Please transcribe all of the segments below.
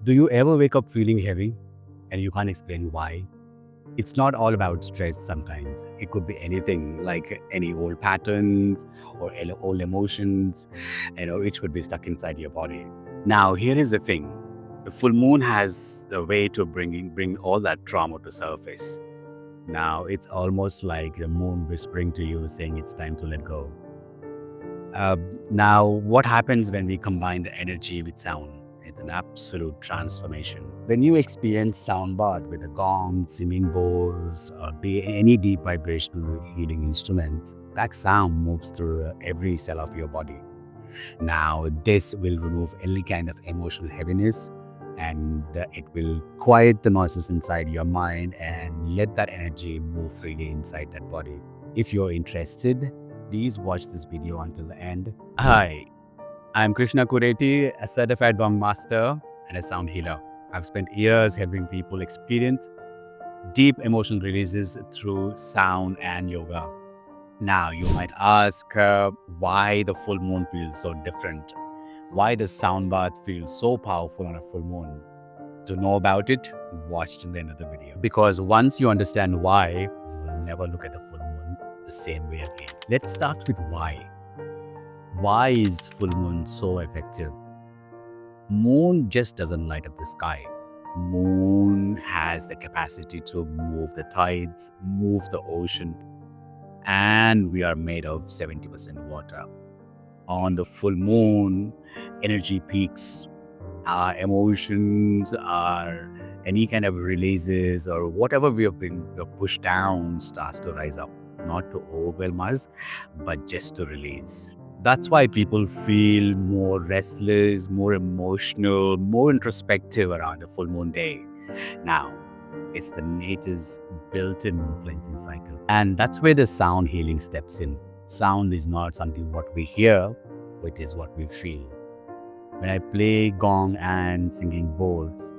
Do you ever wake up feeling heavy and you can't explain why? It's not all about stress sometimes. It could be anything like any old patterns or old emotions, which could be stuck inside your body. Now, here is the thing. The full moon has the way to bring all that trauma to surface. Now, it's almost like the moon whispering to you saying it's time to let go. Now, what happens when we combine the energy with sound? It's an absolute transformation. When you experience sound bath with a gong, singing bowls, or any deep vibrational healing instruments, that sound moves through every cell of your body. Now, this will remove any kind of emotional heaviness, and it will quiet the noises inside your mind and let that energy move freely inside that body. If you're interested, please watch this video until the end. Hi, I'm Krishna Kureti, a certified gong master and a sound healer. I've spent years helping people experience deep emotional releases through sound and yoga. Now, you might ask why the full moon feels so different. Why the sound bath feels so powerful on a full moon. To know about it, watch till the end of the video. Because once you understand why, you will never look at the full moon the same way again. Let's start with why. Why is full moon so effective? Moon just doesn't light up the sky. Moon has the capacity to move the tides, move the ocean, and we are made of 70% water. On the full moon, energy peaks. Our emotions, our any kind of releases or whatever we have been pushed down starts to rise up. Not to overwhelm us, but just to release. That's why people feel more restless, more emotional, more introspective around a full moon day. Now, it's the nature's built-in cleansing cycle. And that's where the sound healing steps in. Sound is not something what we hear, it is what we feel. When I play gong and singing bowls,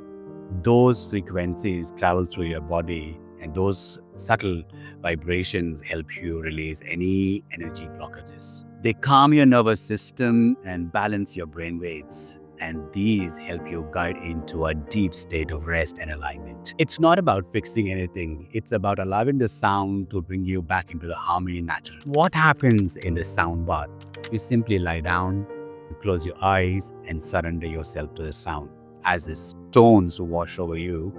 those frequencies travel through your body and those subtle vibrations help you release any energy blockages. They calm your nervous system and balance your brain waves. And these help you guide into a deep state of rest and alignment. It's not about fixing anything. It's about allowing the sound to bring you back into the harmony naturally. What happens in the sound bath? You simply lie down, you close your eyes and surrender yourself to the sound. As the tones wash over you,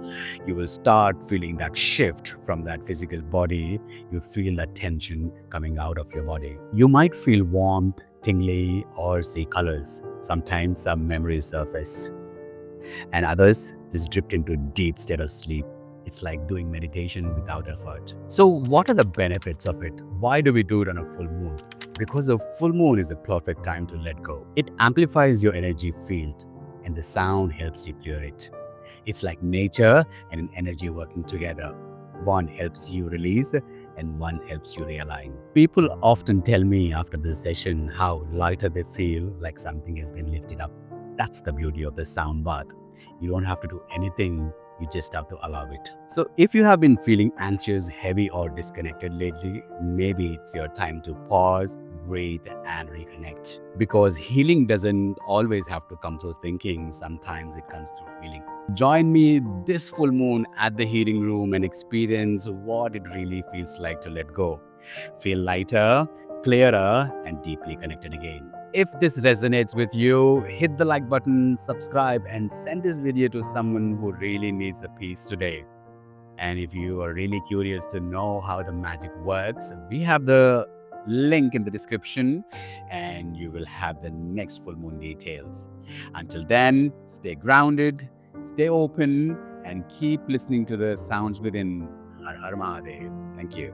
you will start feeling that shift from that physical body. You feel that tension coming out of your body. You might feel warmth, tingly, or see colors. Sometimes some memories surface, and others just drift into a deep state of sleep. It's like doing meditation without effort. So what are the benefits of it? Why do we do it on a full moon? Because the full moon is a perfect time to let go. It amplifies your energy field and the sound helps you clear it. It's like nature and an energy working together. One helps you release and one helps you realign. People often tell me after the session how lighter they feel, like something has been lifted up. That's the beauty of the sound bath. You don't have to do anything, you just have to allow it. So if you have been feeling anxious, heavy or disconnected lately, maybe it's your time to pause, breathe and reconnect. Because healing doesn't always have to come through thinking, sometimes it comes through feeling. Join me this full moon at the healing room and experience what it really feels like to let go. Feel lighter, clearer and deeply connected again. If this resonates with you, hit the like button, subscribe and send this video to someone who really needs a piece today. And if you are really curious to know how the magic works, we have the link in the description and you will have the next full moon details. Until then, stay grounded, stay open and keep listening to the sounds within. Har Har Mahadev. Thank you.